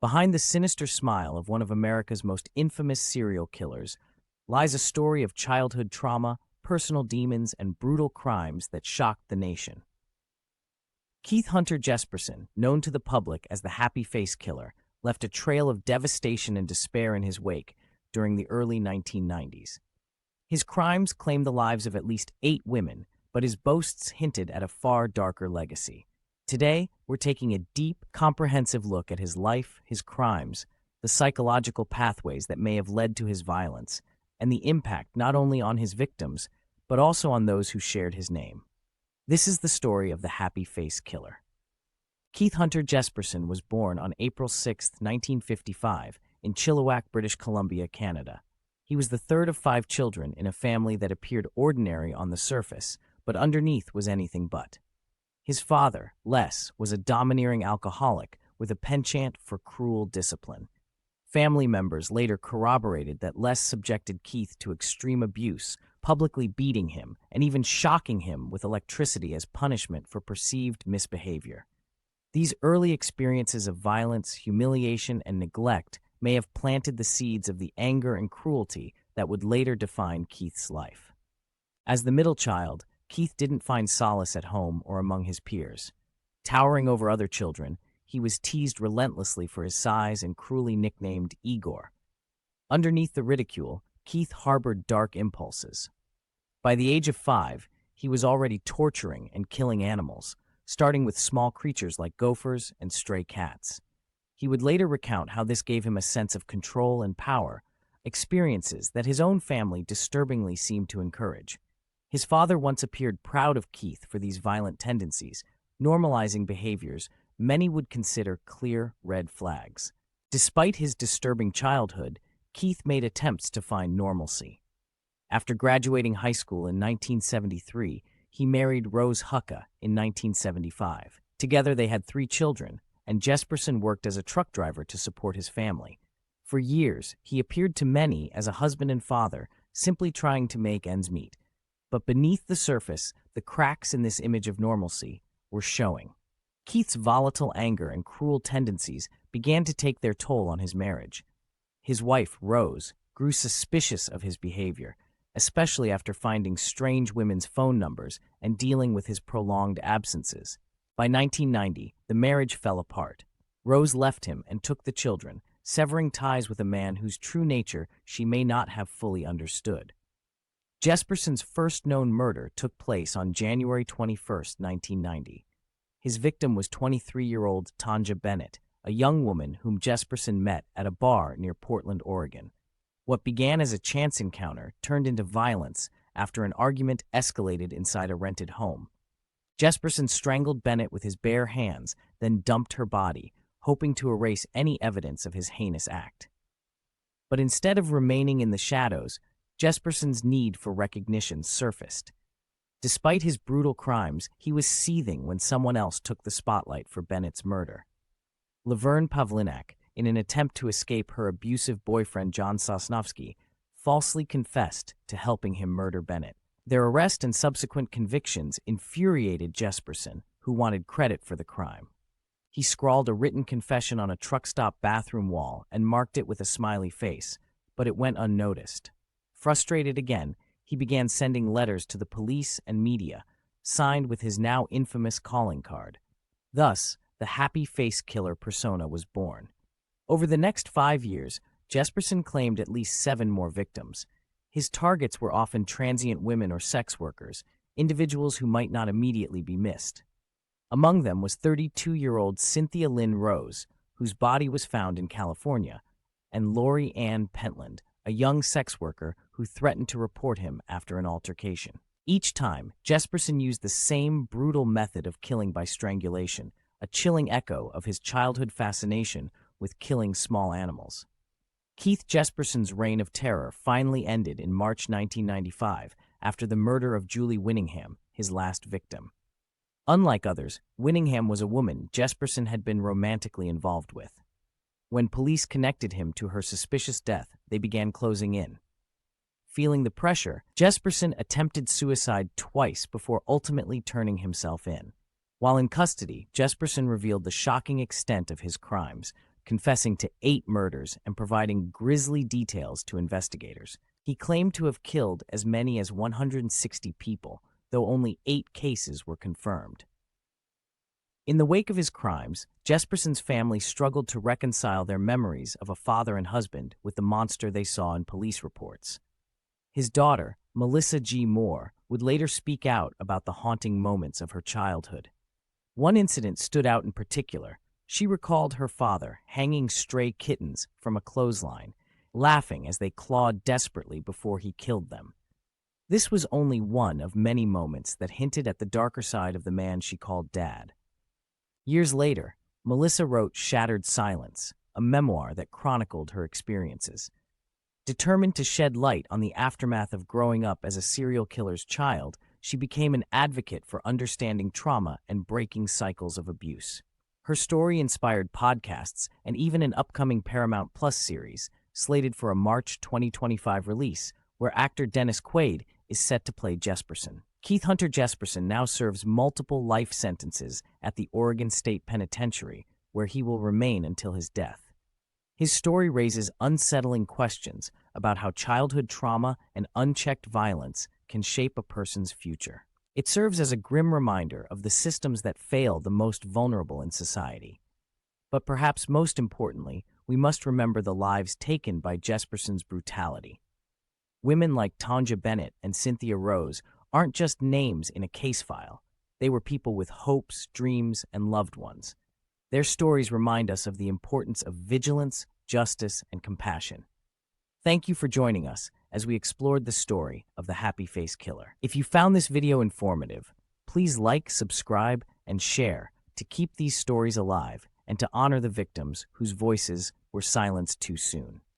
Behind the sinister smile of one of America's most infamous serial killers lies a story of childhood trauma, personal demons, and brutal crimes that shocked the nation. Keith Hunter Jesperson, known to the public as the Happy Face Killer, left a trail of devastation and despair in his wake during the early 1990s. His crimes claimed the lives of at least 8 women, but his boasts hinted at a far darker legacy. Today, we're taking a deep, comprehensive look at his life, his crimes, the psychological pathways that may have led to his violence, and the impact not only on his victims, but also on those who shared his name. This is the story of the Happy Face Killer. Keith Hunter Jesperson was born on April 6, 1955, in Chilliwack, British Columbia, Canada. He was the third of 5 children in a family that appeared ordinary on the surface, but underneath was anything but. His father, Les, was a domineering alcoholic with a penchant for cruel discipline. Family members later corroborated that Les subjected Keith to extreme abuse, publicly beating him and even shocking him with electricity as punishment for perceived misbehavior. These early experiences of violence, humiliation, and neglect may have planted the seeds of the anger and cruelty that would later define Keith's life. As the middle child, Keith didn't find solace at home or among his peers. Towering over other children, he was teased relentlessly for his size and cruelly nicknamed Igor. Underneath the ridicule, Keith harbored dark impulses. By the age of 5, he was already torturing and killing animals, starting with small creatures like gophers and stray cats. He would later recount how this gave him a sense of control and power, experiences that his own family disturbingly seemed to encourage. His father once appeared proud of Keith for these violent tendencies, normalizing behaviors many would consider clear red flags. Despite his disturbing childhood, Keith made attempts to find normalcy. After graduating high school in 1973, he married Rose Hucka in 1975. Together they had 3 children, and Jesperson worked as a truck driver to support his family. For years, he appeared to many as a husband and father, simply trying to make ends meet. But beneath the surface, the cracks in this image of normalcy were showing. Keith's volatile anger and cruel tendencies began to take their toll on his marriage. His wife, Rose, grew suspicious of his behavior, especially after finding strange women's phone numbers and dealing with his prolonged absences. By 1990, the marriage fell apart. Rose left him and took the children, severing ties with a man whose true nature she may not have fully understood. Jesperson's first known murder took place on January 21, 1990. His victim was 23-year-old Tanja Bennett, a young woman whom Jesperson met at a bar near Portland, Oregon. What began as a chance encounter turned into violence after an argument escalated inside a rented home. Jesperson strangled Bennett with his bare hands, then dumped her body, hoping to erase any evidence of his heinous act. But instead of remaining in the shadows, Jesperson's need for recognition surfaced. Despite his brutal crimes, he was seething when someone else took the spotlight for Bennett's murder. Laverne Pavlinak, in an attempt to escape her abusive boyfriend John Sosnovsky, falsely confessed to helping him murder Bennett. Their arrest and subsequent convictions infuriated Jesperson, who wanted credit for the crime. He scrawled a written confession on a truck stop bathroom wall and marked it with a smiley face, but it went unnoticed. Frustrated again, he began sending letters to the police and media, signed with his now infamous calling card. Thus, the Happy Face Killer persona was born. Over the next 5 years, Jesperson claimed at least 7 more victims. His targets were often transient women or sex workers, individuals who might not immediately be missed. Among them was 32-year-old Cynthia Lynn Rose, whose body was found in California, and Lori Ann Pentland, a young sex worker who threatened to report him after an altercation. Each time, Jesperson used the same brutal method of killing by strangulation, a chilling echo of his childhood fascination with killing small animals. Keith Jesperson's reign of terror finally ended in March 1995 after the murder of Julie Winningham, his last victim. Unlike others, Winningham was a woman Jesperson had been romantically involved with. When police connected him to her suspicious death, they began closing in. Feeling the pressure, Jesperson attempted suicide twice before ultimately turning himself in. While in custody, Jesperson revealed the shocking extent of his crimes, confessing to 8 murders and providing grisly details to investigators. He claimed to have killed as many as 160 people, though only 8 cases were confirmed. In the wake of his crimes, Jesperson's family struggled to reconcile their memories of a father and husband with the monster they saw in police reports. His daughter, Melissa G. Moore, would later speak out about the haunting moments of her childhood. One incident stood out in particular. She recalled her father hanging stray kittens from a clothesline, laughing as they clawed desperately before he killed them. This was only one of many moments that hinted at the darker side of the man she called Dad. Years later, Melissa wrote Shattered Silence, a memoir that chronicled her experiences. Determined to shed light on the aftermath of growing up as a serial killer's child, she became an advocate for understanding trauma and breaking cycles of abuse. Her story inspired podcasts and even an upcoming Paramount Plus series, slated for a March 2025 release, where actor Dennis Quaid is set to play Jesperson. Keith Hunter Jesperson now serves multiple life sentences at the Oregon State Penitentiary, where he will remain until his death. His story raises unsettling questions about how childhood trauma and unchecked violence can shape a person's future. It serves as a grim reminder of the systems that fail the most vulnerable in society. But perhaps most importantly, we must remember the lives taken by Jesperson's brutality. Women like Tanja Bennett and Cynthia Rose aren't just names in a case file. They were people with hopes, dreams, and loved ones. Their stories remind us of the importance of vigilance, justice, and compassion. Thank you for joining us as we explored the story of the Happy Face Killer. If you found this video informative, please like, subscribe, and share to keep these stories alive and to honor the victims whose voices were silenced too soon.